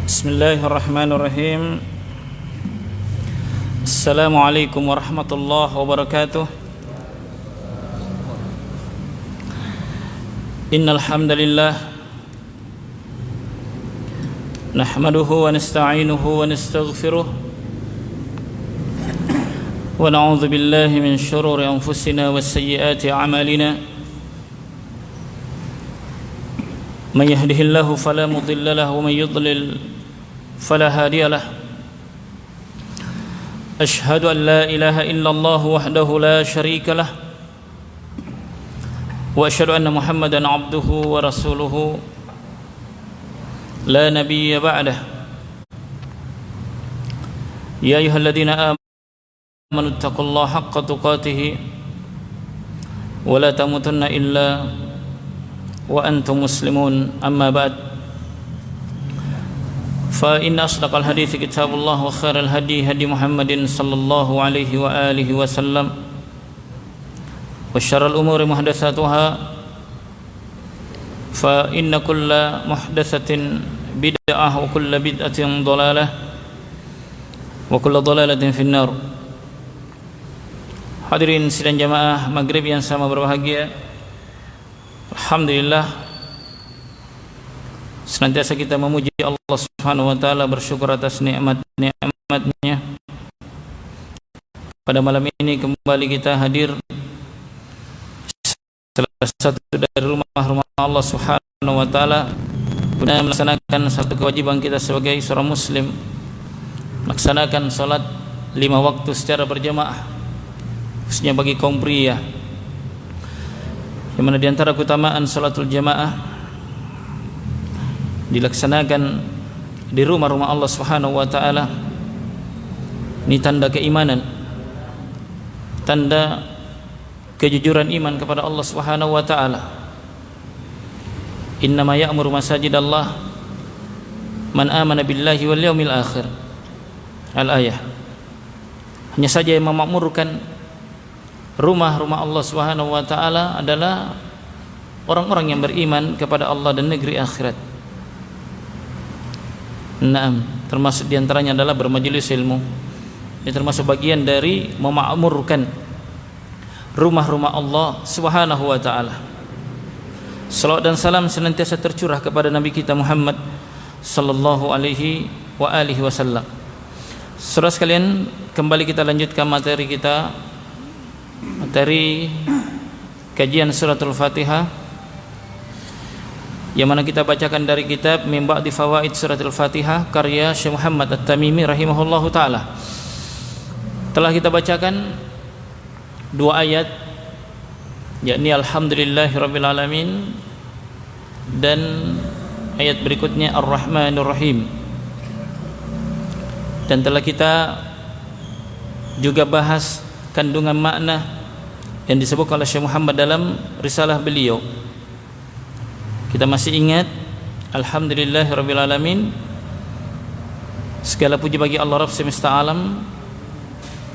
Bismillahirrahmanirrahim. Assalamualaikum warahmatullahi wabarakatuh. Innal hamdalillah nahmaduhu wa nasta'inuhu wa nastaghfiruh wa na'udzu billahi min shururi anfusina wa sayyiati a'malina. Man yahdihillahu fala mudilla lahu wa man yudlil فلا هادي له أشهد أن لا إله إلا الله وحده لا شريك له وأشهد أن محمدا عبده ورسوله لا نبي بعده يا أيها الذين آمنوا اتقوا الله حق تقاته ولا تموتن إلا وأنتم مسلمون أما بعد فإن أصدق الحديث كتاب الله وخير الهدي هدي محمد صلى الله عليه وآله وسلم وشر الأمور محدثاتها فإن كل محدثة بدعة وكل بدعة ضلالة وكل ضلالة في النار. Hadirin sidang jamaah maghrib yang sama berbahagia, alhamdulillah senantiasa kita memuji Allah Subhanahu wa taala, bersyukur atas nikmat-nikmatnya. Pada malam ini kembali kita hadir salah satu dari rumah-rumah Allah Subhanahu wa taala guna melaksanakan satu kewajiban kita sebagai seorang muslim, melaksanakan salat 5 waktu secara berjamaah, khususnya bagi kaum pria, yang mana di antara keutamaan salatul jamaah dilaksanakan di rumah-rumah Allah Subhanahu wa taala. Ini tanda keimanan, tanda kejujuran iman kepada Allah Subhanahu wa taala. Innama ya'muru masajidallah man amana billahi wal yaumil akhir. Al-ayah. Hanya saja yang memakmurkan rumah-rumah Allah Subhanahu wa taala adalah orang-orang yang beriman kepada Allah dan negeri akhirat. Naam, termasuk diantaranya adalah bermajelis ilmu. Ini termasuk bagian dari memakmurkan rumah-rumah Allah Subhanahu wa taala. Salawat dan salam senantiasa tercurah kepada Nabi kita Muhammad sallallahu alaihi wa alihi wasallam. Saudara sekalian, kembali kita lanjutkan materi kita, materi kajian suratul Fatihah, yang mana kita bacakan dari kitab Min Ba'di Fawaid Suratul Fatihah karya Syekh Muhammad At-Tamimi rahimahullahu taala. Telah kita bacakan 2 ayat, yakni alhamdulillahirabbil alamin dan ayat berikutnya Ar-Rahmanur Rahim. Dan telah kita juga bahas kandungan makna yang disebutkan oleh Syekh Muhammad dalam risalah beliau. Kita masih ingat, alhamdulillahirabbil alamin, segala puji bagi Allah Rabb semesta alam.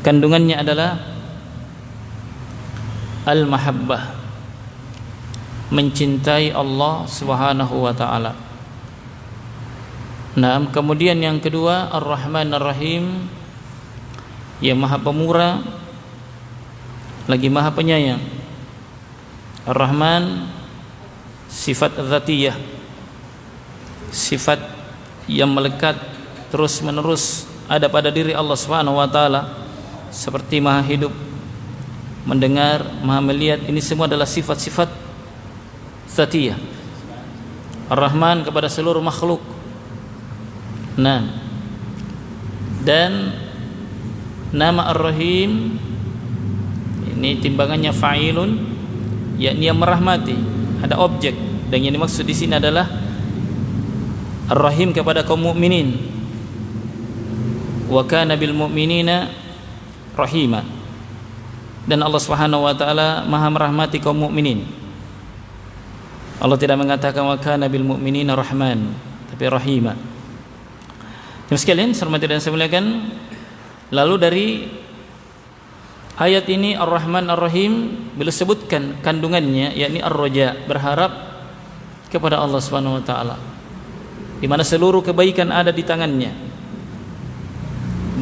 Kandungannya adalah al-mahabbah, mencintai Allah Subhanahu wa taala. Nah, kemudian yang kedua Ar-Rahman Ar-Rahim, yang Maha Pemurah lagi Maha Penyayang. Ar-Rahman sifat dzatiyah, sifat yang melekat terus menerus ada pada diri Allah Subhanahu wa taala, seperti Maha hidup, mendengar, Maha melihat. Ini semua adalah sifat-sifat dzatiyah Ar-Rahman kepada seluruh makhluk. Nah, dan nama Ar-Rahim ini timbangannya fa'ilun, yakni yang merahmati. Ada objek, dan yang dimaksud di sini adalah Ar-Rahim kepada kaum mukminin. Wa kana bil mu'minina rahima. Dan Allah Subhanahu wa taala Maha merahmati kaum mukminin. Allah tidak mengatakan wa kana bil mu'minina rahman, tapi rahima. Jemaah sekalian, hormati dan saya muliakan, lalu dari ayat ini Ar-Rahman Ar-Rahim beliau sebutkan kandungannya, yakni ar-raja, berharap kepada Allah Subhanahu wa taala. di mana seluruh kebaikan ada di tangannya,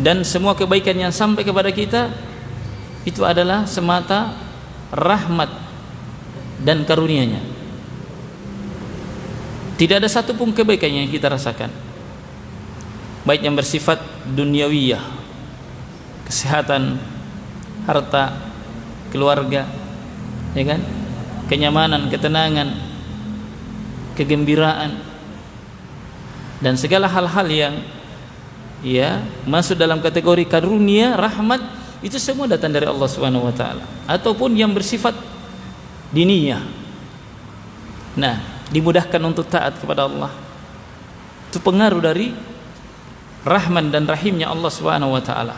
dan semua kebaikan yang sampai kepada kita itu adalah semata rahmat dan karunia-Nya. Tidak ada satupun kebaikan yang kita rasakan, baik yang bersifat duniawiyah, kesehatan, harta, keluarga, ya kan, kenyamanan, ketenangan, kegembiraan, dan segala hal-hal yang ya masuk dalam kategori karunia, rahmat, itu semua datang dari Allah Subhanahu wa taala, ataupun yang bersifat diniyah. Nah, dimudahkan untuk taat kepada Allah, itu pengaruh dari Rahman dan Rahimnya Allah Subhanahu wa taala.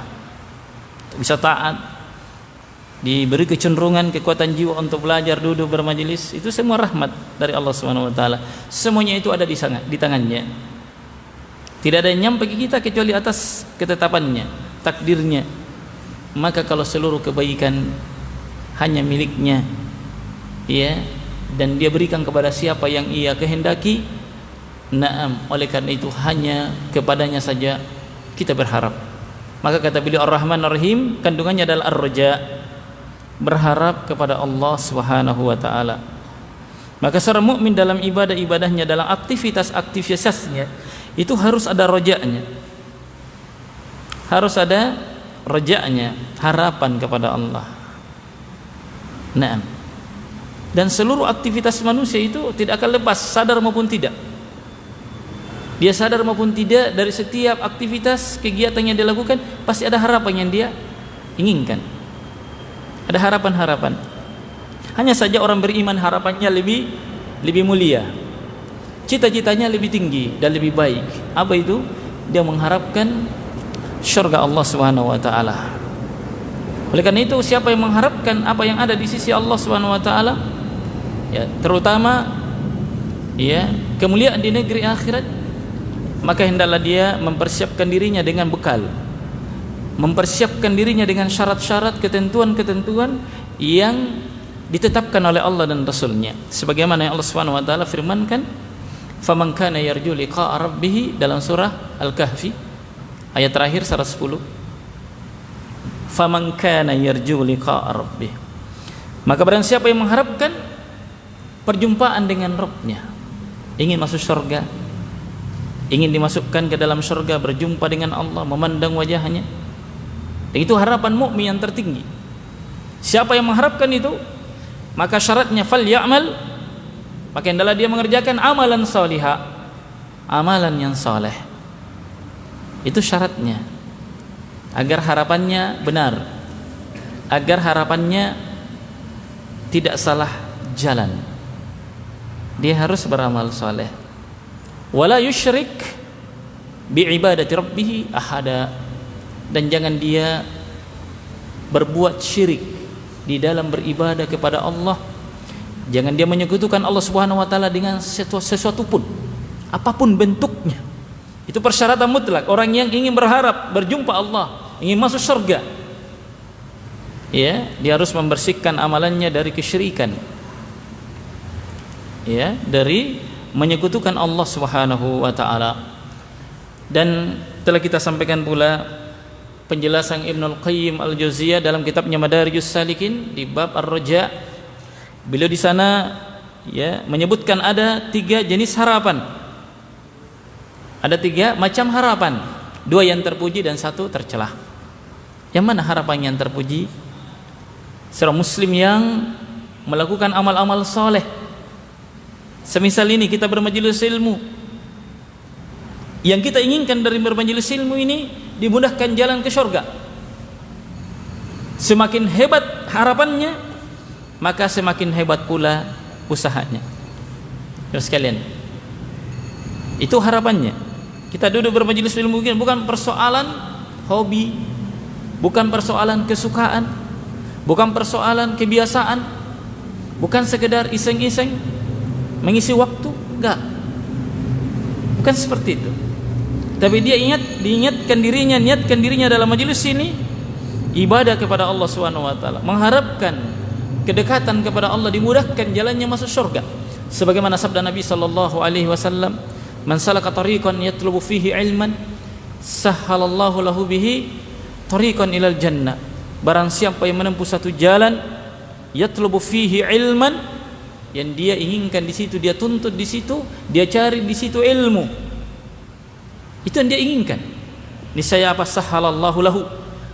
Bisa taat, diberi kecenderungan, kekuatan jiwa untuk belajar, duduk, bermajelis, itu semua rahmat dari Allah Subhanahu wa taala. Semuanya itu ada di tangannya. Tidak ada yang nyampe ke kita kecuali atas ketetapannya, takdirnya. Maka kalau seluruh kebaikan hanya miliknya, ya, dan dia berikan kepada siapa yang ia kehendaki, naam, oleh karena itu hanya kepadanya saja kita berharap. Maka kata beliau Ar-Rahman Ar-Rahim, kandungannya adalah ar-raja, berharap kepada Allah Subhanahu wa taala. Maka seorang mukmin dalam ibadah-ibadahnya, dalam aktivitas-aktivitasnya, itu harus ada rojanya, harus ada rojanya, harapan kepada Allah. Naam. Dan seluruh aktivitas manusia itu tidak akan lepas, sadar maupun tidak. Dia sadar maupun tidak, dari setiap aktivitas kegiatan yang dia lakukan pasti ada harapan yang dia inginkan. Ada harapan-harapan. Hanya saja orang beriman harapannya lebih mulia, cita-citanya lebih tinggi dan lebih baik. Apa itu? Dia mengharapkan syurga Allah Subhanahu wa taala. Oleh karena itu, siapa yang mengharapkan apa yang ada di sisi Allah Subhanahu wa taala, ya, terutama ya kemuliaan di negeri akhirat, maka hendaklah dia mempersiapkan dirinya dengan bekal, mempersiapkan dirinya dengan syarat-syarat, ketentuan-ketentuan yang ditetapkan oleh Allah dan Rasulnya, sebagaimana yang Allah Subhanahu wa taala firmankan, faman kana yarju liqa'a rabbih, dalam surah Al-Kahfi ayat terakhir 110. Faman kana yarju liqa'a rabbih, maka barang siapa yang mengharapkan perjumpaan dengan Rabbnya, ingin masuk surga, ingin dimasukkan ke dalam surga, berjumpa dengan Allah, memandang wajahnya, dan itu harapan mukmin yang tertinggi. Siapa yang mengharapkan itu, maka syaratnya falyamal, maka hendaklah dia mengerjakan amalan salihah, amalan yang saleh. Itu syaratnya, agar harapannya benar, agar harapannya tidak salah jalan. Dia harus beramal saleh. Wala yusyrik bi ibadati rabbih ahada, dan jangan dia berbuat syirik di dalam beribadah kepada Allah. Jangan dia menyekutukan Allah Subhanahu wa taala dengan sesuatu pun, apapun bentuknya. Itu persyaratan mutlak orang yang ingin berharap berjumpa Allah, ingin masuk surga. Ya, dia harus membersihkan amalannya dari kesyirikan. Ya, dari menyekutukan Allah Subhanahu wa taala. Dan telah kita sampaikan pula penjelasan Ibnul Qayyim Al-Jauziyah dalam kitabnya Madarijus Salikin di bab Ar-Raja. Beliau di sana ya menyebutkan ada 3 jenis harapan. Ada 3 macam harapan, 2 yang terpuji dan 1 tercelah. Yang mana harapan yang terpuji? Seorang muslim yang melakukan amal-amal soleh. Semisal ini kita bermajelis ilmu, yang kita inginkan dari bermajelis ilmu ini dimudahkan jalan ke surga. Semakin hebat harapannya, maka semakin hebat pula usahanya. Terus sekalian, itu harapannya. Kita duduk bermajelis ilmu bukan persoalan hobi, bukan persoalan kesukaan, bukan persoalan kebiasaan, bukan sekedar iseng-iseng mengisi waktu, enggak. Bukan seperti itu. Tapi dia niatkan dirinya dalam majelis ini ibadah kepada Allah Subhanahu wa taala, mengharapkan kedekatan kepada Allah, dimudahkan jalannya masuk surga. Sebagaimana sabda Nabi sallallahu alaihi wasallam, Man salaka tariqan yatlubu fihi ilman sahhalallahu lahu bihi tariqan ilal jannah. Barang siapa yang menempuh satu jalan yatlubu fihi ilman, yang dia inginkan di situ, dia tuntut di situ, dia cari di situ ilmu, itu yang dia inginkan, niscaya apa? Sahhalallahu lahu,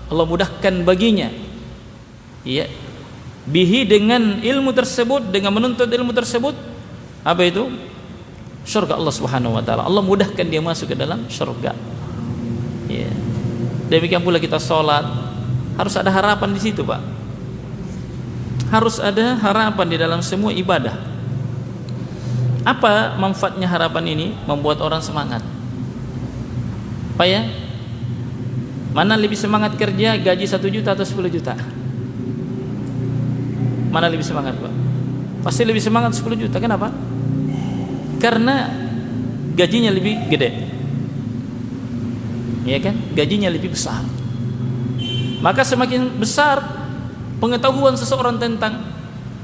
Allah mudahkan baginya, ya, bihi, dengan ilmu tersebut, dengan menuntut ilmu tersebut, apa itu? Surga Allah Subhanahu wa taala. Allah mudahkan dia masuk ke dalam surga. Ya. Demikian pula kita sholat, harus ada harapan di situ, Pak. Harus ada harapan di dalam semua ibadah. Apa manfaatnya harapan ini? Membuat orang semangat. Pak ya, mana lebih semangat kerja, gaji 1 juta atau 10 juta? Mana lebih semangat, Pak? Pasti lebih semangat 10 juta. Kenapa? Karena gajinya lebih gede, ya kan? Gajinya lebih besar. Maka semakin besar pengetahuan seseorang tentang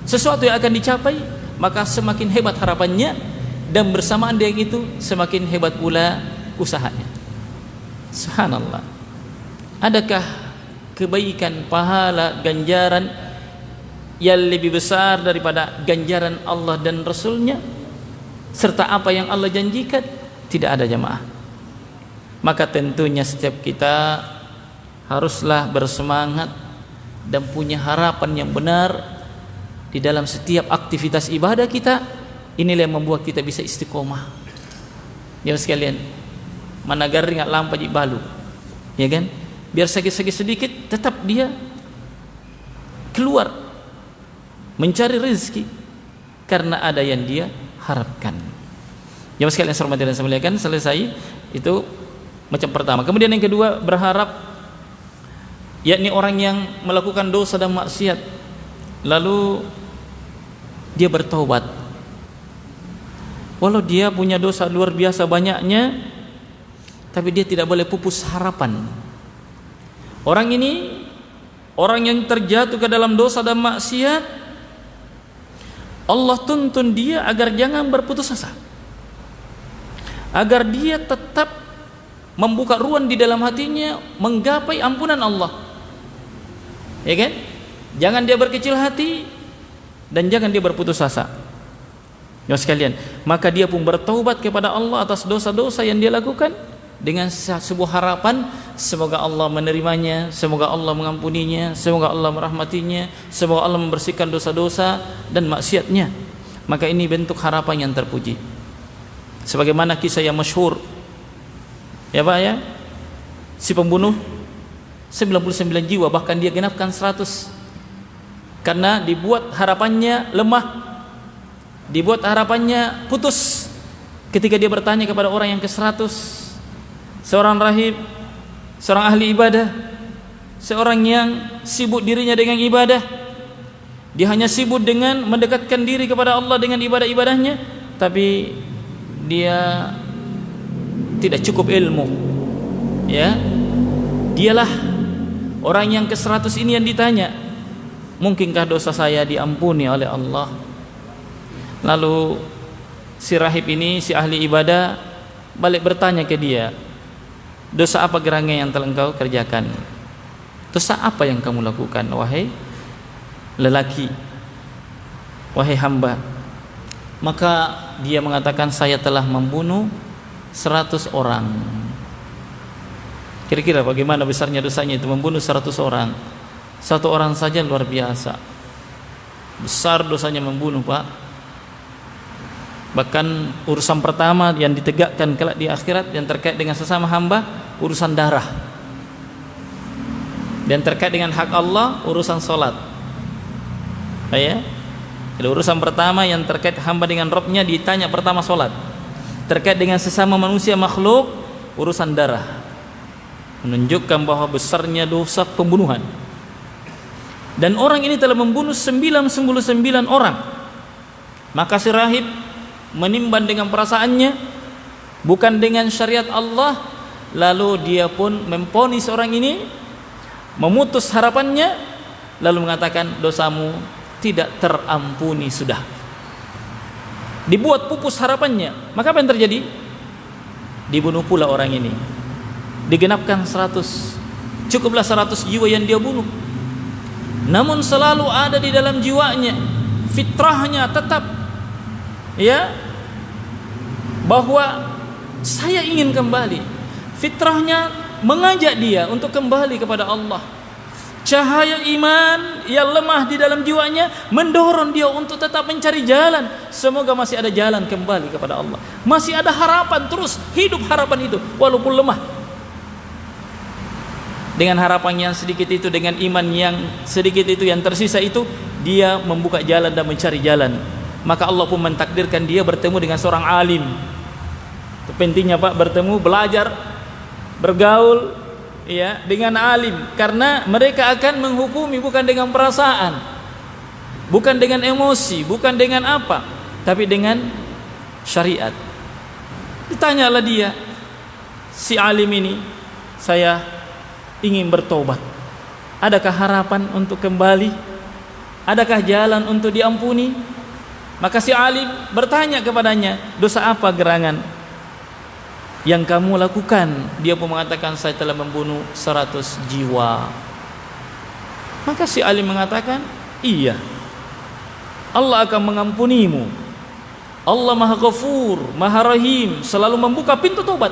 sesuatu yang akan dicapai, maka semakin hebat harapannya, dan bersamaan dengan itu semakin hebat pula usahanya. Subhanallah. Adakah kebaikan, pahala, ganjaran yang lebih besar daripada ganjaran Allah dan Rasulnya serta apa yang Allah janjikan? Tidak ada, jamaah. Maka tentunya setiap kita haruslah bersemangat dan punya harapan yang benar di dalam setiap aktivitas ibadah kita. Inilah yang membuat kita bisa istiqomah. Ya sekalian, mana garing nggak lampa di balu, ya kan? Biar sakit-sakit sedikit tetap dia keluar mencari rezeki karena ada yang dia harapkan. Jamaah sekalian hormati dan saya muliakan, selesai itu macam pertama. Kemudian yang kedua, berharap, yakni orang yang melakukan dosa dan maksiat lalu dia bertaubat, walau dia punya dosa luar biasa banyaknya, tapi dia tidak boleh pupus harapan. Orang ini, orang yang terjatuh ke dalam dosa dan maksiat, Allah tuntun dia agar jangan berputus asa, agar dia tetap membuka ruang di dalam hatinya menggapai ampunan Allah, ya kan? Jangan dia berkecil hati dan jangan dia berputus asa. Ya sekalian, maka dia pun bertaubat kepada Allah atas dosa-dosa yang dia lakukan dengan sebuah harapan, semoga Allah menerimanya, semoga Allah mengampuninya, semoga Allah merahmatinya, semoga Allah membersihkan dosa-dosa dan maksiatnya. Maka ini bentuk harapan yang terpuji. Sebagaimana kisah yang masyhur, ya Pak ya, si pembunuh 99 jiwa, bahkan dia genapkan 100, karena dibuat harapannya lemah, dibuat harapannya putus ketika dia bertanya kepada orang yang ke-100, seorang rahib, seorang ahli ibadah, seorang yang sibuk dirinya dengan ibadah. Dia hanya sibuk dengan mendekatkan diri kepada Allah dengan ibadah-ibadahnya, tapi dia tidak cukup ilmu. Ya, dialah orang yang ke-100 ini yang ditanya, mungkinkah dosa saya diampuni oleh Allah? Lalu si rahib ini, si ahli ibadah, balik bertanya ke dia, dosa apa gerangan yang telah engkau kerjakan? Dosa apa yang kamu lakukan, wahai lelaki, wahai hamba? Maka dia mengatakan, saya telah membunuh 100 orang. Kira-kira bagaimana besarnya dosanya itu, membunuh 100 orang. Satu orang saja luar biasa besar dosanya membunuh, Pak. Bahkan urusan pertama yang ditegakkan kelak di akhirat yang terkait dengan sesama hamba, urusan darah. Dan terkait dengan hak Allah, urusan solat. Ya, jadi urusan pertama yang terkait hamba dengan Rabbnya ditanya pertama solat. Terkait dengan sesama manusia makhluk, urusan darah. Menunjukkan bahwa besarnya dosa pembunuhan. Dan orang ini telah membunuh 99 orang. Maka si rahib menimbang dengan perasaannya, bukan dengan syariat Allah, lalu dia pun memvonis orang ini, memutus harapannya, lalu mengatakan, dosamu tidak terampuni sudah. Dibuat pupus harapannya. Maka apa yang terjadi? Dibunuh pula orang ini. Digenapkan 100. Cukuplah 100 jiwa yang dia bunuh. Namun selalu ada di dalam jiwanya, fitrahnya tetap, ya, bahwa saya ingin kembali. Fitrahnya mengajak dia untuk kembali kepada Allah. Cahaya iman yang lemah di dalam jiwanya mendorong dia untuk tetap mencari jalan. Semoga masih ada jalan kembali kepada Allah. Masih ada harapan, terus hidup harapan itu walaupun lemah. Dengan harapan yang sedikit itu, dengan iman yang sedikit itu, yang tersisa itu, dia membuka jalan dan mencari jalan. Maka Allah pun mentakdirkan dia bertemu dengan seorang alim. Itu pentingnya Pak, bertemu, belajar, bergaul, ya, dengan alim, karena mereka akan menghukumi bukan dengan perasaan, bukan dengan emosi, bukan dengan apa, tapi dengan syariat. Ditanyalah dia, si alim ini, saya ingin bertobat, adakah harapan untuk kembali, adakah jalan untuk diampuni? Maka si alim bertanya kepadanya, dosa apa gerangan yang kamu lakukan? Dia pun mengatakan, saya telah membunuh 100 jiwa. Maka si alim mengatakan, iya, Allah akan mengampunimu. Allah Maha Ghafur, Maha Rahim, selalu membuka pintu taubat.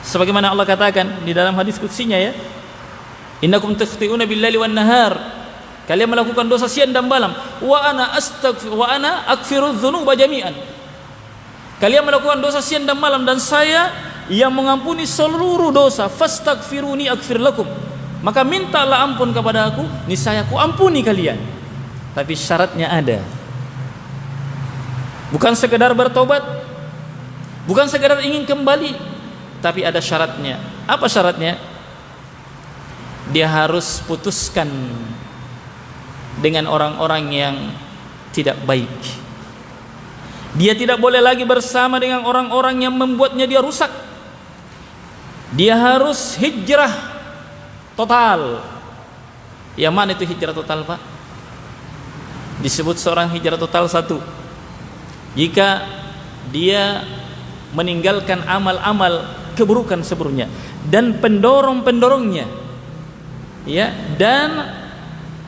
Sebagaimana Allah katakan di dalam hadis qudsinya, ya, innakum takhti'una bil-laili wan-nahar, kalian melakukan dosa siang dan malam, wa ana aghfiru dzunuba jami'an, kalian melakukan dosa siang dan malam dan saya yang mengampuni seluruh dosa, fastaghfiruni aghfir lakum, maka mintalah ampun kepada aku, niscaya aku ampuni kalian. Tapi syaratnya ada. Bukan sekedar bertobat, bukan sekedar ingin kembali, tapi ada syaratnya. Apa syaratnya? Dia harus putuskan dengan orang-orang yang tidak baik. Dia tidak boleh lagi bersama dengan orang-orang yang membuatnya dia rusak. Dia harus hijrah total. Yang mana itu hijrah total, Pak? Disebut seorang hijrah total satu, jika dia meninggalkan amal-amal keburukan sebelumnya dan pendorong-pendorongnya, ya, dan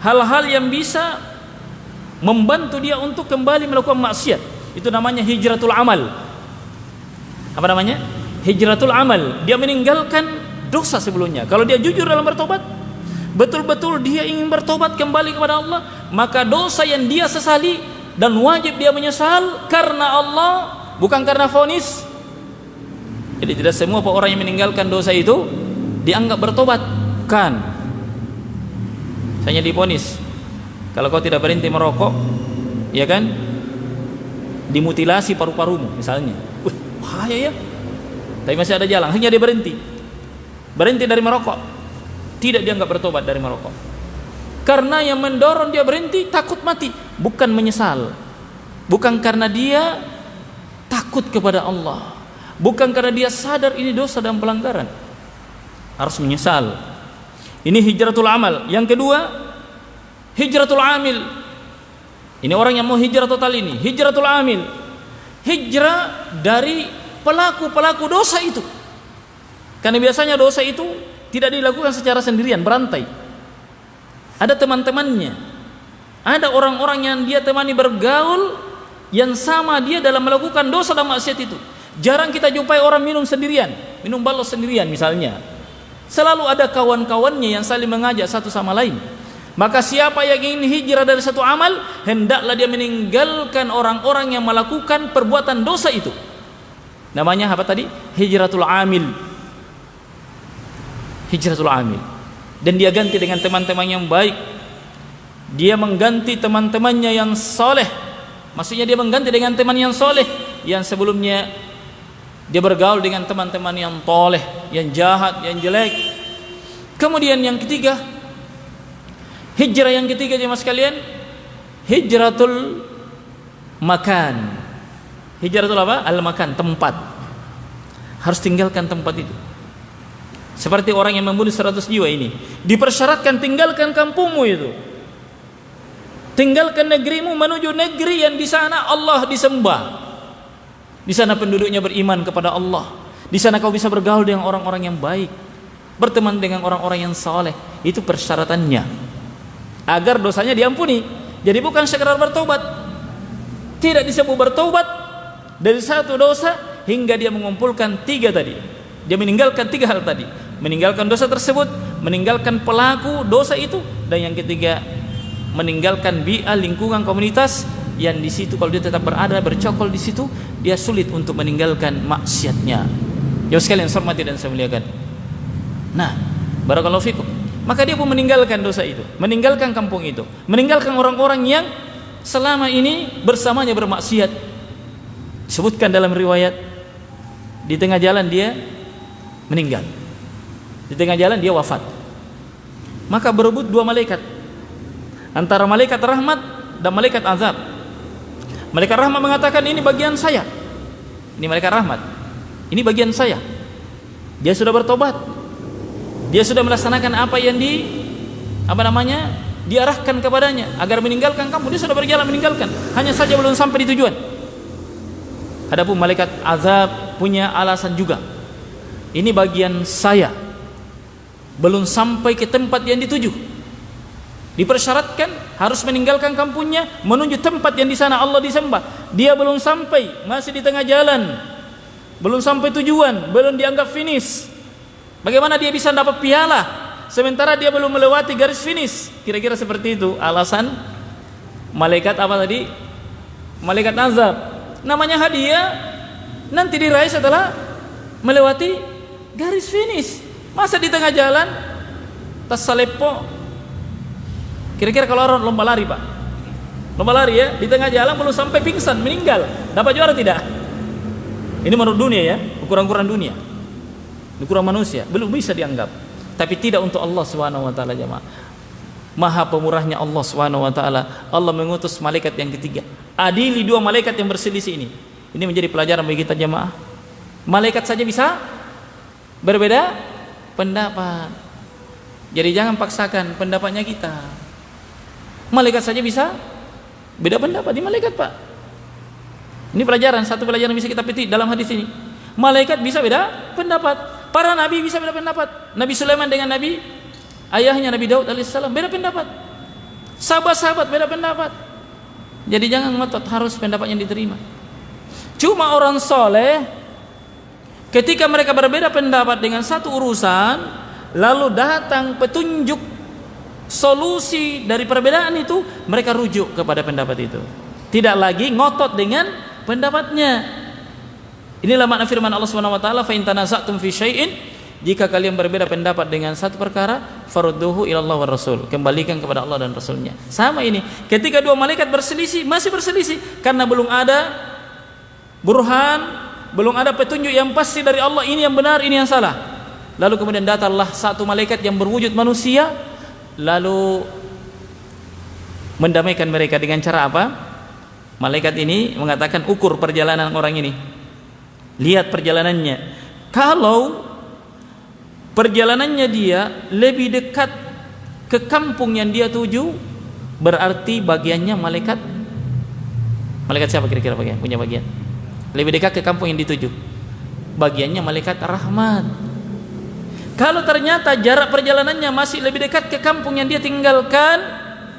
hal-hal yang bisa membantu dia untuk kembali melakukan maksiat. Itu namanya hijratul amal. Apa namanya? Hijratul amal. Dia meninggalkan dosa sebelumnya. Kalau dia jujur dalam bertobat, betul-betul dia ingin bertobat kembali kepada Allah, maka dosa yang dia sesali dan wajib dia menyesal karena Allah, bukan karena vonis. Jadi tidak semua orang yang meninggalkan dosa itu dianggap bertobat. Bukan. Misalnya divonis, kalau kau tidak berhenti merokok, ya kan, dimutilasi paru-parumu misalnya. Bahaya ya. Tapi masih ada jalan, akhirnya dia berhenti dari merokok. Tidak dianggap bertobat dari merokok. Karena yang mendorong dia berhenti takut mati, bukan menyesal. Bukan karena dia takut kepada Allah, bukan karena dia sadar ini dosa dan pelanggaran, harus menyesal. Ini hijratul amal. Yang kedua, hijratul amil. Ini orang yang mau hijrah total ini, hijratul amil. Hijrah dari pelaku-pelaku dosa itu. Karena biasanya dosa itu tidak dilakukan secara sendirian, berantai. Ada teman-temannya, ada orang-orang yang dia temani bergaul yang sama dia dalam melakukan dosa dan maksiat itu. Jarang kita jumpai orang minum sendirian, minum balos sendirian misalnya. Selalu ada kawan-kawannya yang saling mengajak satu sama lain. Maka siapa yang ingin hijrah dari satu amal, hendaklah dia meninggalkan orang-orang yang melakukan perbuatan dosa itu. Namanya apa tadi? Hijratul amil. Hijratul amil. Dan dia ganti dengan teman-teman yang baik. Dia mengganti teman-temannya yang soleh. Maksudnya dia mengganti dengan teman yang soleh, yang sebelumnya dia bergaul dengan teman-teman yang toleh, yang jahat, yang jelek. Kemudian yang ketiga, hijrah yang ketiga jemaah sekalian, hijratul makan. Hijratul apa? Al-makan, tempat. Harus tinggalkan tempat itu. Seperti orang yang membunuh 100 jiwa ini, dipersyaratkan tinggalkan kampungmu itu. Tinggalkan negerimu menuju negeri yang di sana Allah disembah. Di sana penduduknya beriman kepada Allah. Di sana kau bisa bergaul dengan orang-orang yang baik, berteman dengan orang-orang yang saleh. Itu persyaratannya agar dosanya diampuni. Jadi bukan sekedar bertobat. Tidak disebut bertobat dari satu dosa hingga dia mengumpulkan 3 tadi. Dia meninggalkan 3 hal tadi. Meninggalkan dosa tersebut, meninggalkan pelaku dosa itu, dan yang ketiga meninggalkan bi'ah, lingkungan komunitas yang di situ kalau dia tetap berada bercokol di situ, dia sulit untuk meninggalkan maksiatnya. Ya sekalian saya hormati dan saya muliakan. Nah, barakallahu fikum. Maka dia pun meninggalkan dosa itu, meninggalkan kampung itu, meninggalkan orang-orang yang selama ini bersamanya bermaksiat. Disebutkan dalam riwayat, di tengah jalan dia meninggal. Di tengah jalan dia wafat. Maka berebut 2 malaikat, antara malaikat rahmat dan malaikat azab. Malaikat rahmat mengatakan, ini bagian saya. Ini malaikat rahmat, ini bagian saya. Dia sudah bertobat. Dia sudah melaksanakan apa yang diarahkan kepadanya agar meninggalkan kamu. Dia sudah berjalan meninggalkan, hanya saja belum sampai di tujuan. Adapun malaikat azab punya alasan juga. Ini bagian saya, belum sampai ke tempat yang dituju. Dipersyaratkan harus meninggalkan kampungnya menuju tempat yang di sana Allah disembah. Dia belum sampai, masih di tengah jalan, belum sampai tujuan, belum dianggap finish. Bagaimana dia bisa dapat piala sementara dia belum melewati garis finish? Kira-kira seperti itu alasan malaikat apa tadi? Malaikat azab. Namanya hadiah nanti diraih setelah melewati garis finish. Masa di tengah jalan tas salepo? Kira-kira kalau orang lomba lari, Pak, lomba lari ya, di tengah jalan belum sampai pingsan, meninggal, dapat juara tidak? Ini menurut dunia ya, ukuran-ukuran dunia, ukuran manusia, belum bisa dianggap. Tapi tidak untuk Allah Subhanahu wa taala, jemaah. Maha pemurahnya Allah Subhanahu wa taala. Allah mengutus malaikat yang ketiga, adili 2 malaikat yang berselisih ini. Ini menjadi pelajaran bagi kita, jemaah. Malaikat saja bisa berbeda pendapat. Jadi jangan paksakan pendapatnya kita. Malaikat saja bisa beda pendapat di malaikat, Pak. Ini pelajaran, satu pelajaran bisa kita petik dalam hadis ini. Malaikat bisa beda pendapat. Para nabi bisa beda pendapat. Nabi Sulaiman dengan nabi ayahnya Nabi Daud alaihissalam beda pendapat. Sahabat-sahabat beda pendapat. Jadi jangan ngotot harus pendapat yang diterima. Cuma orang soleh ketika mereka berbeda pendapat dengan satu urusan, lalu datang petunjuk solusi dari perbedaan itu, mereka rujuk kepada pendapat itu, tidak lagi ngotot dengan pendapatnya. Inilah makna firman Allah Subhanahu wa taala, fa in tanaza'tum fi syai'in, jika kalian berbeda pendapat dengan satu perkara, farudduhu ila Allah wa Rasul, kembalikan kepada Allah dan Rasulnya. Sama ini, ketika 2 malaikat berselisih, masih berselisih karena belum ada burhan, belum ada petunjuk yang pasti dari Allah, ini yang benar, ini yang salah. Lalu kemudian datanglah satu malaikat yang berwujud manusia, lalu mendamaikan mereka dengan cara apa? Malaikat ini mengatakan, ukur perjalanan orang ini, lihat perjalanannya. Kalau perjalanannya dia lebih dekat ke kampung yang dia tuju, berarti bagiannya malaikat siapa kira-kira bagian? Punya bagian lebih dekat ke kampung yang dituju, bagiannya malaikat rahmat. Kalau ternyata jarak perjalanannya masih lebih dekat ke kampung yang dia tinggalkan,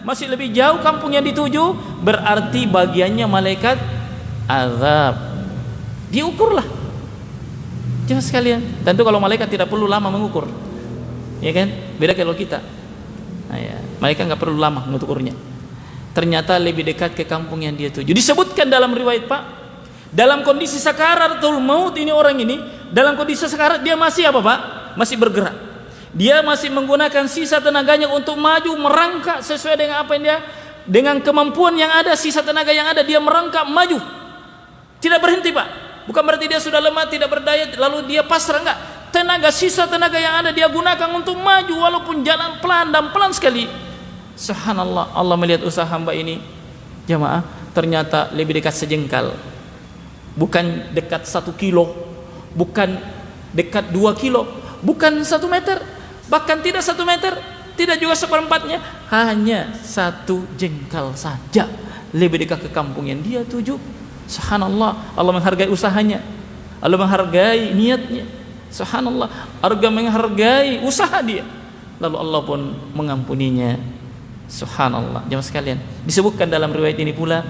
masih lebih jauh kampung yang dituju, berarti bagiannya malaikat azab. Diukurlah, jangan sekalian. Tentu kalau malaikat tidak perlu lama mengukur, ya kan? Beda kalau kita. Nah, ya. Malaikat nggak perlu lama mengukurnya. Ternyata lebih dekat ke kampung yang dia tuju. Disebutkan dalam riwayat, Pak, dalam kondisi sakaratul maut ini, orang ini dalam kondisi sakarat dia masih apa, Pak? Masih bergerak. Dia masih menggunakan sisa tenaganya untuk maju, merangkak sesuai dengan apa yang dia, dengan kemampuan yang ada, sisa tenaga yang ada, dia merangkak maju. Tidak berhenti, Pak. Bukan berarti dia sudah lemah, tidak berdaya, lalu dia pasrah, enggak. Tenaga, sisa tenaga yang ada dia gunakan untuk maju walaupun jalan pelan dan pelan sekali. Subhanallah, Allah melihat usaha hamba ini, jamaah, ternyata lebih dekat sejengkal. Bukan dekat 1 kilo, bukan dekat 2 kilo, bukan 1 meter, bahkan tidak 1 meter, tidak juga 1/4-nya, hanya 1 jengkal saja lebih dekat ke kampung yang dia tuju. Subhanallah, Allah menghargai usahanya. Allah menghargai niatnya. Subhanallah, Allah menghargai usaha dia. Lalu Allah pun mengampuninya. Subhanallah. Jamaah sekalian, disebutkan dalam riwayat ini pula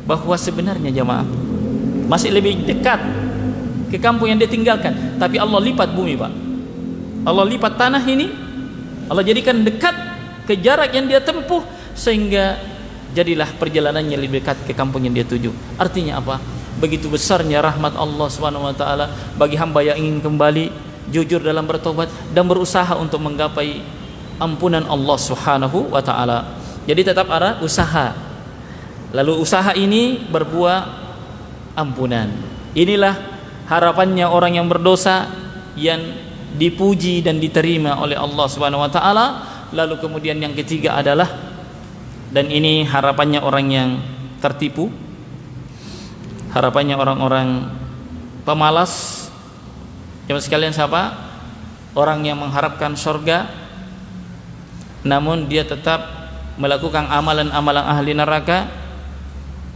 bahwa sebenarnya jamaah masih lebih dekat ke kampung yang dia tinggalkan, tapi Allah lipat bumi, Pak. Allah lipat tanah ini, Allah jadikan dekat ke jarak yang dia tempuh, sehingga jadilah perjalanannya lebih dekat ke kampung yang dia tuju. Artinya apa? Begitu besarnya rahmat Allah Subhanahu wa taala bagi hamba yang ingin kembali jujur dalam bertobat dan berusaha untuk menggapai ampunan Allah Subhanahu wa taala. Jadi tetap ada usaha. Lalu usaha ini berbuah ampunan. Inilah harapannya orang yang berdosa yang dipuji dan diterima oleh Allah Subhanahu wa taala. Lalu kemudian yang ketiga adalah, dan ini harapannya orang yang tertipu, harapannya orang-orang pemalas. Jemaah sekalian, siapa? Orang yang mengharapkan surga namun dia tetap melakukan amalan-amalan ahli neraka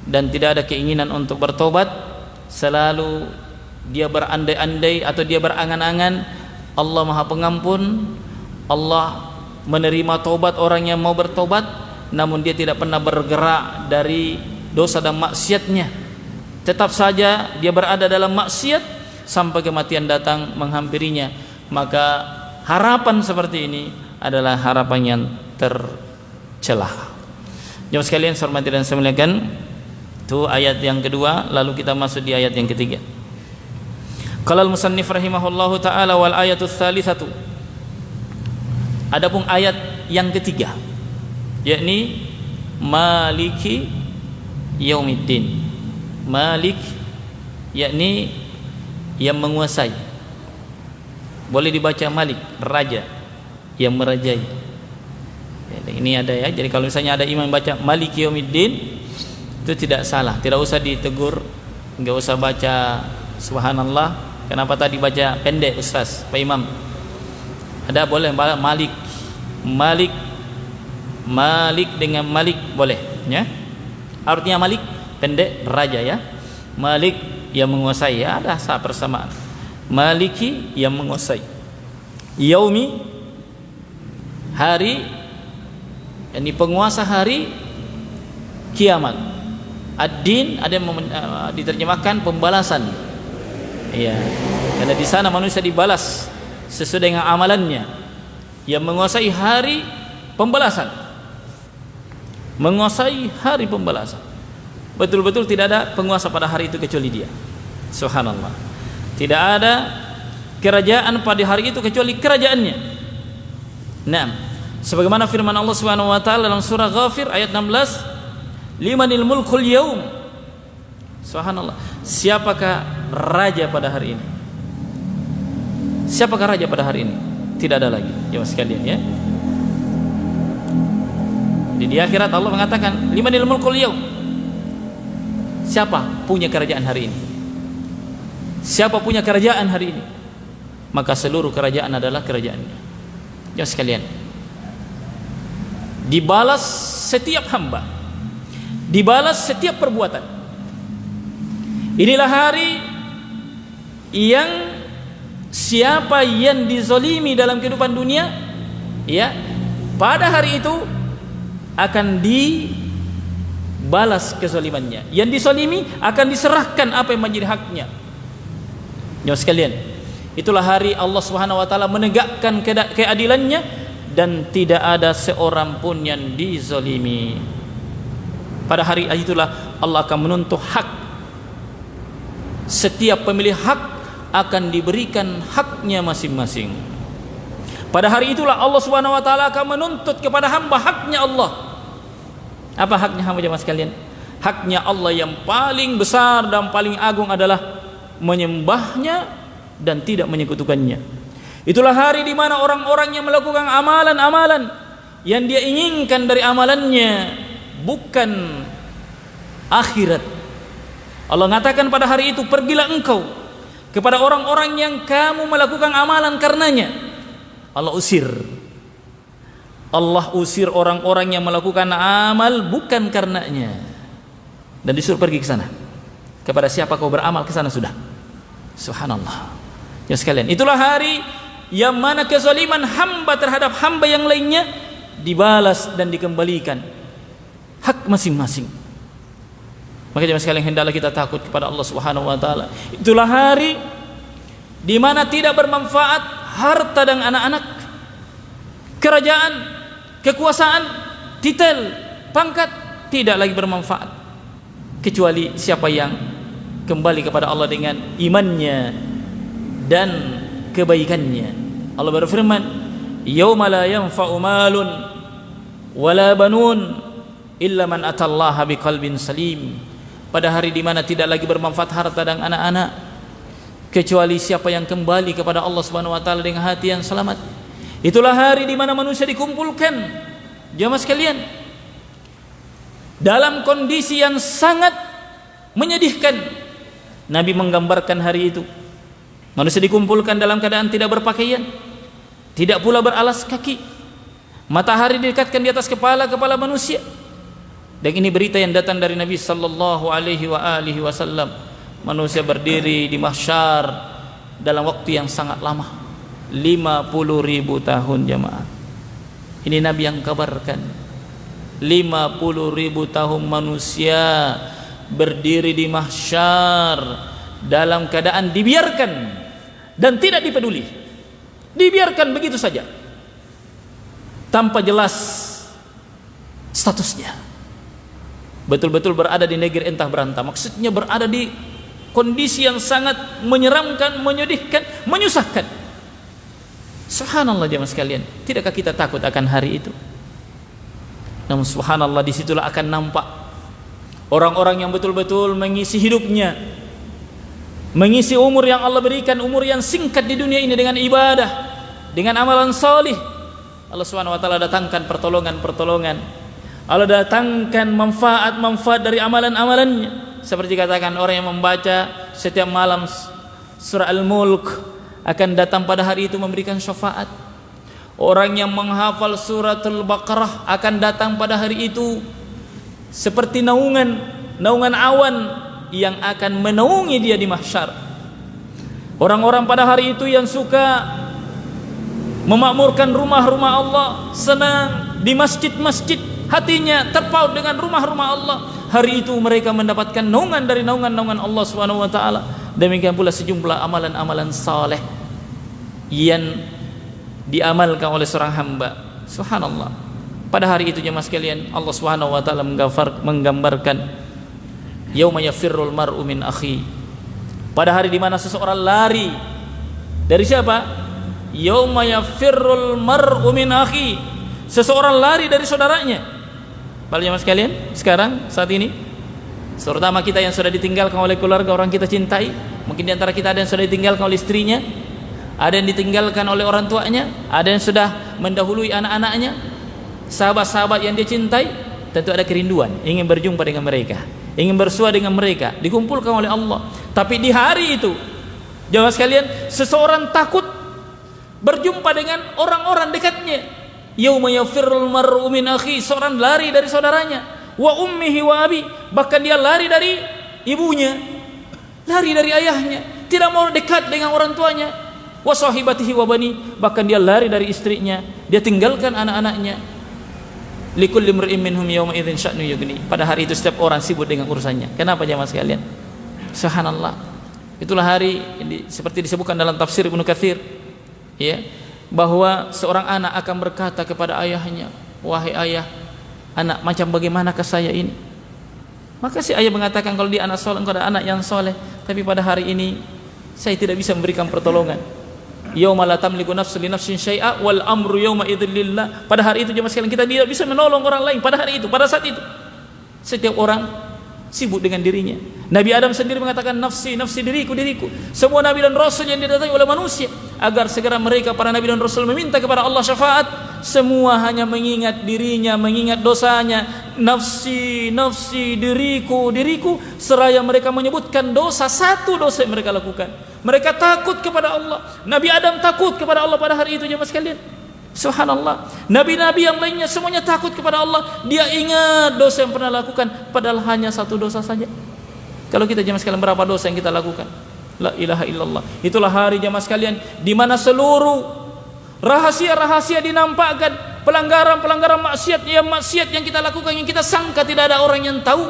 dan tidak ada keinginan untuk bertobat. Selalu dia berandai-andai atau dia berangan-angan Allah Maha Pengampun, Allah menerima tobat orang yang mau bertobat, namun dia tidak pernah bergerak dari dosa dan maksiatnya. Tetap saja dia berada dalam maksiat sampai kematian datang menghampirinya. Maka harapan seperti ini adalah harapan yang tercelah. Jemaah sekalian, saya hormati dan saya muliakan, itu ayat yang kedua. Lalu kita masuk di ayat yang ketiga. Qala al-musannif rahimahullahu taala wal ayatus tsalitsatu. Adapun ayat yang ketiga, yakni maliki yaumiddin. Malik yakni yang menguasai. Boleh dibaca Malik, raja, yang merajai. Ini ada ya. Jadi kalau misalnya ada imam baca Maliki Yaumiddin, itu tidak salah, tidak usah ditegur, enggak usah baca subhanallah. Kenapa tadi baca pendek Ustaz, Pak Imam? Ada boleh Malik, Malik, Malik dengan Malik boleh ya. Artinya Malik pendek, raja ya. Malik yang menguasai ya, ada sah persamaan. Maliki yang menguasai. Yaumi hari, ini penguasa hari kiamat. Ad-din ada yang diterjemahkan pembalasan. Iya. Karena di sana manusia dibalas sesuai dengan amalannya. Yang menguasai hari pembalasan. Menguasai hari pembalasan. Betul-betul tidak ada penguasa pada hari itu kecuali dia. Subhanallah. Tidak ada kerajaan pada hari itu kecuali kerajaannya. Naam. Sebagaimana firman Allah Subhanahu wa taala dalam surah Ghafir ayat 16, "Limanil mulkul yaum." Subhanallah. Siapakah raja pada hari ini? Siapakah raja pada hari ini? Tidak ada lagi. Jemaah sekalian ya. Di akhirat Allah mengatakan, "Limanil mulkul yaum." Siapa punya kerajaan hari ini? Siapa punya kerajaan hari ini? Maka seluruh kerajaan adalah kerajaannya. Jemaah sekalian, dibalas setiap hamba, dibalas setiap perbuatan. Inilah hari yang siapa yang dizalimi dalam kehidupan dunia, ya, pada hari itu akan dibalas kezalimannya. Yang dizalimi akan diserahkan apa yang menjadi haknya. Jemaah sekalian, itulah hari Allah Subhanahu wa taala menegakkan keadilannya dan tidak ada seorang pun yang dizalimi. Pada hari itulah Allah akan menuntut hak. Setiap pemilik hak akan diberikan haknya masing-masing. Pada hari itulah Allah Subhanahu wa taala akan menuntut kepada hamba haknya Allah. Apa haknya hamba jemaah sekalian? Haknya Allah yang paling besar dan paling agung adalah menyembahnya dan tidak menyekutukannya. Itulah hari di mana orang-orang yang melakukan amalan-amalan yang dia inginkan dari amalannya bukan akhirat. Allah mengatakan pada hari itu, "Pergilah engkau kepada orang-orang yang kamu melakukan amalan karenanya." Allah usir. Allah usir orang-orang yang melakukan amal bukan karenanya. Dan disuruh pergi ke sana. Kepada siapa kau beramal, ke sana sudah. Subhanallah. Ya sekalian, itulah hari yang mana kezaliman hamba terhadap hamba yang lainnya dibalas dan dikembalikan hak masing-masing. Maka jemaah sekalian, hendaklah kita takut kepada Allah Subhanahu wa taala. Itulah hari di mana tidak bermanfaat harta dan anak-anak, kerajaan, kekuasaan, titel, pangkat, tidak lagi bermanfaat kecuali siapa yang kembali kepada Allah dengan imannya dan kebaikannya. Allah berfirman, "Yauma la yanfa'u malun wala banun illa man atallaha biqalbin salim." Pada hari di mana tidak lagi bermanfaat harta dan anak-anak kecuali siapa yang kembali kepada Allah Subhanahu wa taala dengan hati yang selamat. Itulah hari di mana manusia dikumpulkan, jemaah sekalian, dalam kondisi yang sangat menyedihkan. Nabi menggambarkan hari itu, manusia dikumpulkan dalam keadaan tidak berpakaian, tidak pula beralas kaki. Matahari didekatkan di atas kepala manusia. Dan ini berita yang datang dari Nabi sallallahu alaihi wasallam. Manusia berdiri di mahsyar dalam waktu yang sangat lama, 50.000 tahun jemaah. Ini Nabi yang kabarkan. 50.000 tahun manusia berdiri di mahsyar dalam keadaan dibiarkan dan tidak dipeduli. Dibiarkan begitu saja, tanpa jelas statusnya. Betul-betul berada di negeri entah berantah. Maksudnya berada di kondisi yang sangat menyeramkan, menyedihkan, menyusahkan. Subhanallah jemaah sekalian, tidakkah kita takut akan hari itu? Namun subhanallah, disitulah akan nampak orang-orang yang betul-betul mengisi hidupnya, mengisi umur yang Allah berikan, umur yang singkat di dunia ini dengan ibadah, dengan amalan salih. Allah Subhanahu wa taala datangkan pertolongan, Allah datangkan manfaat-manfaat dari amalan-amalannya. Seperti katakan, orang yang membaca setiap malam surah Al-Mulk akan datang pada hari itu memberikan syafaat. Orang yang menghafal suratul Baqarah akan datang pada hari itu seperti naungan awan yang akan menaungi dia di mahsyar. Orang-orang pada hari itu yang suka memakmurkan rumah-rumah Allah, senang di masjid-masjid, hatinya terpaut dengan rumah-rumah Allah, hari itu mereka mendapatkan naungan dari naungan Allah Subhanahu wa taala. Demikian pula sejumlah amalan-amalan saleh yang diamalkan oleh seorang hamba. Subhanallah. Pada hari itu jemaah sekalian, Allah Subhanahu wa taala menggambarkan yauma yafirrul mar'u min akhi. Pada hari di mana seseorang lari dari siapa? Yauma yafirrul mar'u min akhi. Seseorang lari dari saudaranya. Para jemaah sekalian, sekarang saat ini, terutama kita yang sudah ditinggalkan oleh keluarga orang kita cintai, mungkin di antara kita ada yang sudah ditinggalkan oleh istrinya, ada yang ditinggalkan oleh orang tuanya, ada yang sudah mendahului anak-anaknya, sahabat-sahabat yang dia cintai, tentu ada kerinduan, ingin berjumpa dengan mereka, ingin bersua dengan mereka, dikumpulkan oleh Allah. Tapi di hari itu, jemaah sekalian, seseorang takut berjumpa dengan orang-orang dekatnya. Yauma yafirrul mar'u min akhi, seorang lari dari saudaranya, wa ummihi wa abi, bahkan dia lari dari ibunya, lari dari ayahnya, tidak mau dekat dengan orang tuanya, wa sahibatihi wa bani, bahkan dia lari dari istrinya, dia tinggalkan anak-anaknya. Likulli imri'in minhum yawma idzin sya'nu yughni. Pada hari itu setiap orang sibuk dengan urusannya. Kenapa jemaah sekalian? Subhanallah. Itulah hari seperti disebutkan dalam tafsir Ibnu Katsir, ya, bahwa seorang anak akan berkata kepada ayahnya, "Wahai ayah, anak macam bagaimanakah saya ini?" Maka si ayah mengatakan, "Kalau dia anak soleh, engkau adalah anak yang soleh, tapi pada hari ini saya tidak bisa memberikan pertolongan." Yauma la tamliku nafsun li nafsin syai'a wal amru yauma idzil lillah. Pada hari itu jemaah sekalian, kita tidak bisa menolong orang lain pada hari itu, pada saat itu. Setiap orang sibuk dengan dirinya. Nabi Adam sendiri mengatakan, "Nafsi, nafsi, diriku, diriku." Semua nabi dan rasul yang didatangi oleh manusia agar segera mereka para nabi dan rasul meminta kepada Allah syafaat, semua hanya mengingat dirinya, mengingat dosanya. Nafsi, nafsi, diriku, diriku, seraya mereka menyebutkan dosa, satu dosa yang mereka lakukan. Mereka takut kepada Allah. Nabi Adam takut kepada Allah pada hari itu jemaah sekalian. Subhanallah. Nabi-nabi yang lainnya semuanya takut kepada Allah. Dia ingat dosa yang pernah lakukan, padahal hanya satu dosa saja. Kalau kita jemaah sekalian, berapa dosa yang kita lakukan? La ilaha illallah. Itulah hari jamaah sekalian di mana seluruh rahasia-rahasia dinampakkan, pelanggaran-pelanggaran maksiat yang kita lakukan, yang kita sangka tidak ada orang yang tahu,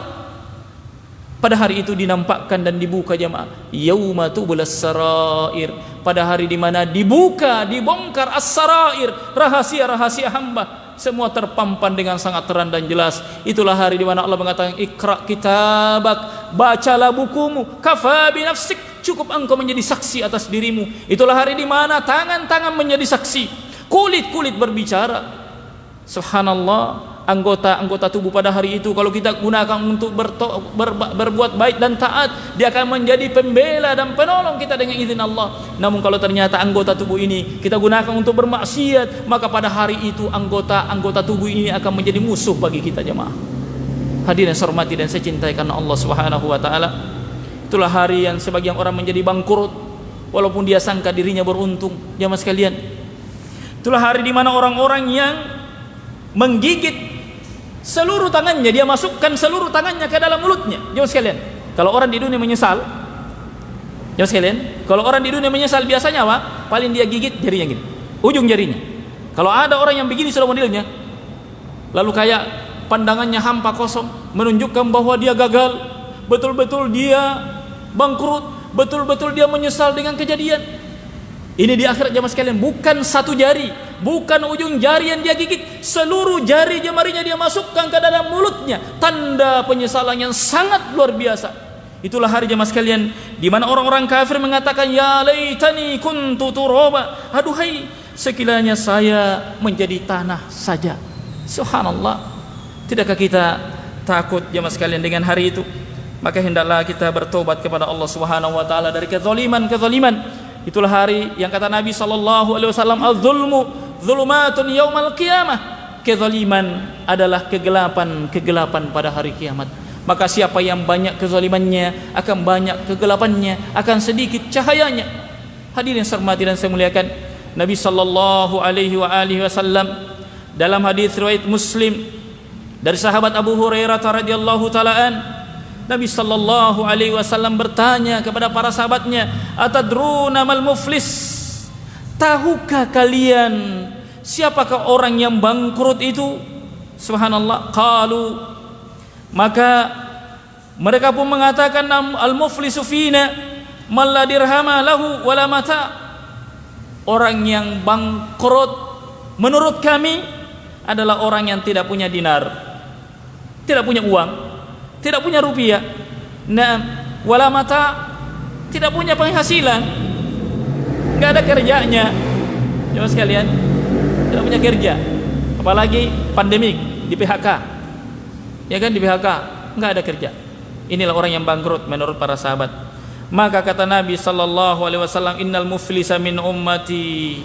pada hari itu dinampakkan dan dibuka jamaah. Yauma tubulas sarair, pada hari di mana dibuka, dibongkar as-sarair, rahasia-rahasia hamba, semua terpampang dengan sangat terang dan jelas. Itulah hari di mana Allah mengatakan, Iqra kitabak, bacalah bukumu, kafa binafsik, cukup engkau menjadi saksi atas dirimu. Itulah hari di mana tangan-tangan menjadi saksi, kulit-kulit berbicara. Subhanallah, anggota tubuh pada hari itu kalau kita gunakan untuk berbuat baik dan taat, dia akan menjadi pembela dan penolong kita dengan izin Allah. Namun kalau ternyata anggota tubuh ini kita gunakan untuk bermaksiat, maka pada hari itu anggota tubuh ini akan menjadi musuh bagi kita jemaah. Hadirin yang saya hormati dan saya cintai karena Allah Subhanahu wa taala. Itulah hari yang sebagian orang menjadi bangkrut walaupun dia sangka dirinya beruntung. Jemaah sekalian, itulah hari di mana orang-orang yang menggigit seluruh tangannya, dia masukkan seluruh tangannya ke dalam mulutnya. Jemaah sekalian, kalau orang di dunia menyesal, jemaah sekalian, kalau orang di dunia menyesal biasanya apa? Paling dia gigit jarinya gini, ujung jarinya. Kalau ada orang yang begini sudah modelnya, lalu kayak pandangannya hampa kosong, menunjukkan bahwa dia gagal, betul-betul dia bangkrut, betul-betul dia menyesal dengan kejadian. Ini di akhirat jemaah sekalian, bukan satu jari, bukan ujung jari yang dia gigit, seluruh jari jemarinya dia masukkan ke dalam mulutnya, tanda penyesalan yang sangat luar biasa. Itulah hari jemaah sekalian di mana orang-orang kafir mengatakan, ya laitani kuntu turaba, aduhai sekiranya saya menjadi tanah saja. Subhanallah, tidakkah kita takut jemaah sekalian dengan hari itu? Maka hendaklah kita bertobat kepada Allah Subhanahu wa taala dari kezaliman. Itulah hari yang kata Nabi sallallahu alaihi wasallam, az-zulmu zulumatun yaumal qiyamah. Kezaliman adalah kegelapan pada hari kiamat. Maka siapa yang banyak kezalimannya akan banyak kegelapannya, akan sedikit cahayanya. Hadirin yang hormati dan saya muliakan, Nabi sallallahu alaihi wasallam dalam hadis riwayat Muslim dari sahabat Abu Hurairah radhiyallahu taala an, Nabi sallallahu alaihi wasallam bertanya kepada para sahabatnya, atadruna mal muflis? Tahukah kalian siapakah orang yang bangkrut itu? Subhanallah. Qalu, maka mereka pun mengatakan, al muflisu fina man la dirhama lahu wala mata. Orang yang bangkrut menurut kami adalah orang yang tidak punya dinar, tidak punya uang, tidak punya rupiah, wala mata, tidak punya penghasilan, nggak ada kerjanya. Jemaah sekalian, tidak punya kerja, apalagi pandemik, di PHK, ya kan, di PHK, nggak ada kerja. Inilah orang yang bangkrut menurut para sahabat. Maka kata Nabi sallallahu alaihi wasallam, innal muflisa min ummati,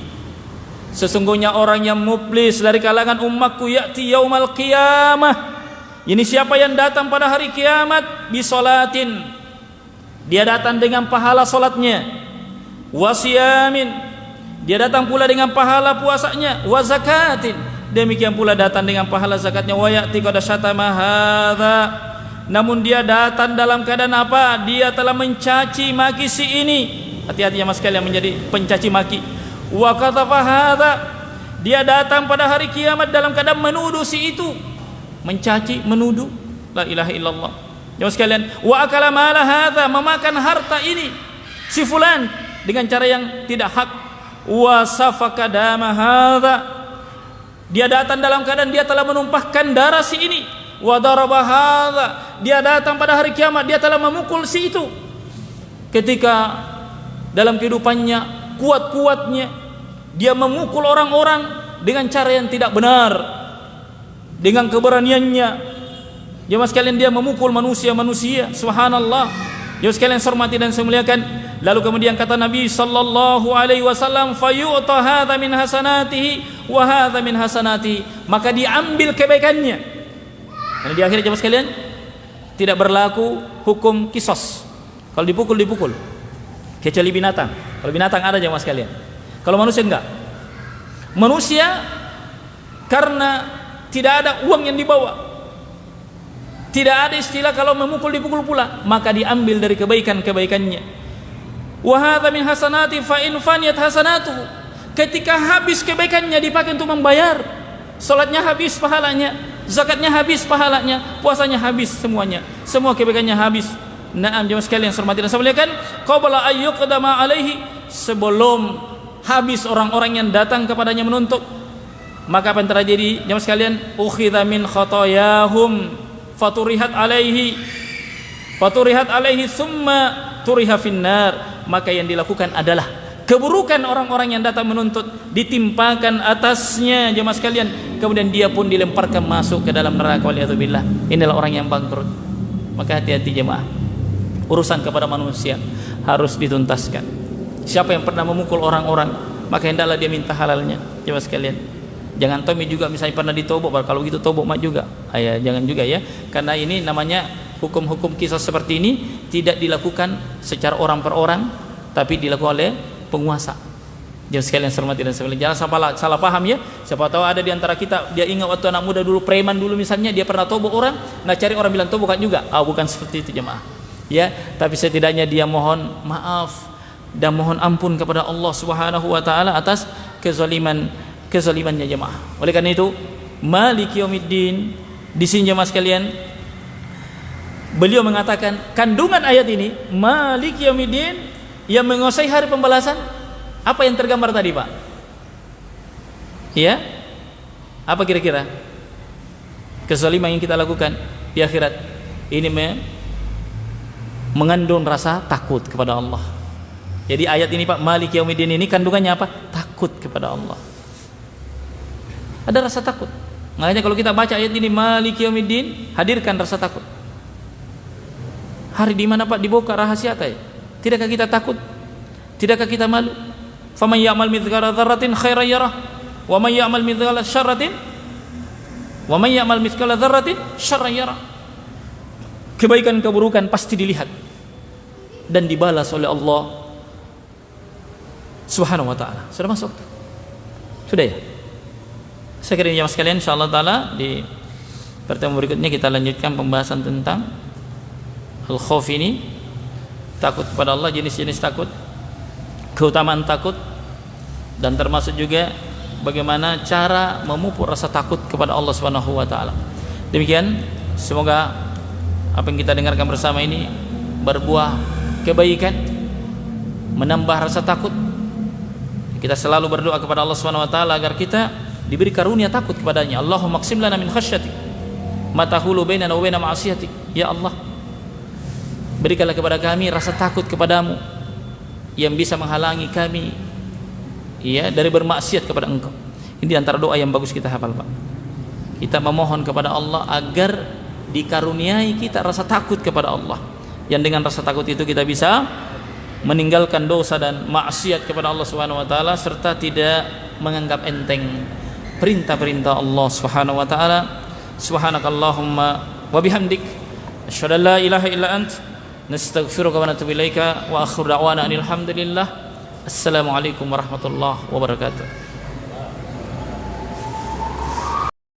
sesungguhnya orang yang muflis dari kalangan umatku, ya'ti yaumal qiyamah. Ini siapa yang datang pada hari kiamat? Bisolatin, dia datang dengan pahala solatnya. Wasiyamin, dia datang pula dengan pahala puasanya. Wazakatin, demikian pula datang dengan pahala zakatnya. Wayati qad syatama hadza, namun dia datang dalam keadaan apa? Dia telah mencaci maki si ini. Hati-hati ya mas kalian menjadi pencaci maki. Wa qatafa hadza, dia datang pada hari kiamat dalam keadaan menuduh si itu, mencaci, menuduh. La ilaha illallah. Jemaah sekalian, wa akala mala hadza, memakan harta ini si fulan dengan cara yang tidak hak. Wa safaka dama hadza, dia datang dalam keadaan dia telah menumpahkan darah si ini. Wa daraba hadza, dia datang pada hari kiamat dia telah memukul si itu. Ketika dalam kehidupannya kuat-kuatnya dia memukul orang-orang dengan cara yang tidak benar, dengan keberaniannya. Jemaah sekalian, dia memukul manusia. Subhanallah. Jemaah sekalian hormati dan saya muliakan. Lalu kemudian kata Nabi sallallahu alaihi wasallam, fayu'ta hadza min hasanatihi wa hadza min hasanatihi, maka diambil kebaikannya. Karena di akhir jemaah sekalian tidak berlaku hukum kisos. Kalau dipukul, kecuali binatang. Kalau binatang ada jemaah sekalian. Kalau manusia enggak. Manusia karena tidak ada uang yang dibawa, tidak ada istilah kalau memukul dipukul pula, maka diambil dari kebaikannya. Wa hadza min hasanati fa in faniyat hasanatuhu. Ketika habis kebaikannya dipakai untuk membayar. Salatnya habis pahalanya, zakatnya habis pahalanya, puasanya habis semuanya. Semua kebaikannya habis. Naam jemaah sekalian yang hormati dan saya muliakan, qabla ayyuqdama alaihi, sebelum habis orang-orang yang datang kepadanya menuntut, maka apa yang terjadi jemaah sekalian? Ukhidha min khotoyahum faturihat alaihi summa turiha finnar. Maka yang dilakukan adalah keburukan orang-orang yang datang menuntut ditimpakan atasnya jemaah sekalian, kemudian dia pun dilemparkan masuk ke dalam neraka, waliyadzubillah. Inilah orang yang bangkrut. Maka hati-hati jemaah, urusan kepada manusia harus dituntaskan. Siapa yang pernah memukul orang-orang, maka hendaklah dia minta halalnya jemaah sekalian. Jangan Tommy juga misalnya pernah ditobok, kalau gitu tobok mak juga. Jangan juga ya, karena ini namanya hukum-hukum kisah seperti ini tidak dilakukan secara orang per orang, tapi dilakukan oleh penguasa. Jangan sekalian hormati dan sekalian, jangan salah paham ya. Siapa tahu ada di antara kita, dia ingat waktu anak muda dulu, preman dulu misalnya, dia pernah tobok orang, nah cari orang bilang tobokan juga. Bukan seperti itu jemaah. Ya, tapi setidaknya dia mohon maaf dan mohon ampun kepada Allah Subhanahu wa taala atas kezalimannya jemaah. Oleh karena itu, Maliki Yaumiddin di sini jemaah sekalian, beliau mengatakan kandungan ayat ini Maliki Yaumiddin yang menguasai hari pembalasan. Apa yang tergambar tadi, Pak? Ya? Apa kira-kira? Kezaliman yang kita lakukan di akhirat ini mengandung rasa takut kepada Allah. Jadi ayat ini Pak, Maliki Yaumiddin ini kandungannya apa? Takut kepada Allah. Ada rasa takut. Makanya kalau kita baca ayat ini Maliki Yaumiddin, hadirkan rasa takut. Hari di mana Pak dibuka rahasia tadi? Tidakkah kita takut? Tidakkah kita malu? Faman ya'mal mithqala dzarratin khairan yarah, wa man ya'mal mithqala dzarratin syarran yarah. Kebaikan keburukan pasti dilihat dan dibalas oleh Allah Subhanahu wa taala. Sudah masuk? Sudah ya? Saya kira jemaah sekalian, insyaallah taala di pertemuan berikutnya kita lanjutkan pembahasan tentang al-khauf ini, takut kepada Allah, jenis-jenis takut, keutamaan takut, dan termasuk juga bagaimana cara memupuk rasa takut kepada Allah Subhanahu wa taala. Demikian, semoga apa yang kita dengarkan bersama ini berbuah kebaikan, menambah rasa takut. Kita selalu berdoa kepada Allah Subhanahu wa taala agar kita diberi karunia takut kepadanya. Allahumma qsim lana min khasyatik ma tahulu bainana wa baina ma'asiyatik. Ya Allah, berikanlah kepada kami rasa takut kepadamu yang bisa menghalangi kami dari bermaksiat kepada Engkau. Ini antara doa yang bagus kita hafal, Pak. Kita memohon kepada Allah agar dikaruniai kita rasa takut kepada Allah, yang dengan rasa takut itu kita bisa meninggalkan dosa dan maksiat kepada Allah Subhanahu wa taala, serta tidak menganggap enteng perintah-perintah Allah Subhanahu wa taala. Subhanakallahumma wa bihamdik, asyhadu an la ilaha illa ant, nastaghfiruka wa natubu ilaika, wa akhiru da'wana alhamdulillah. Assalamualaikum warahmatullahi wabarakatuh.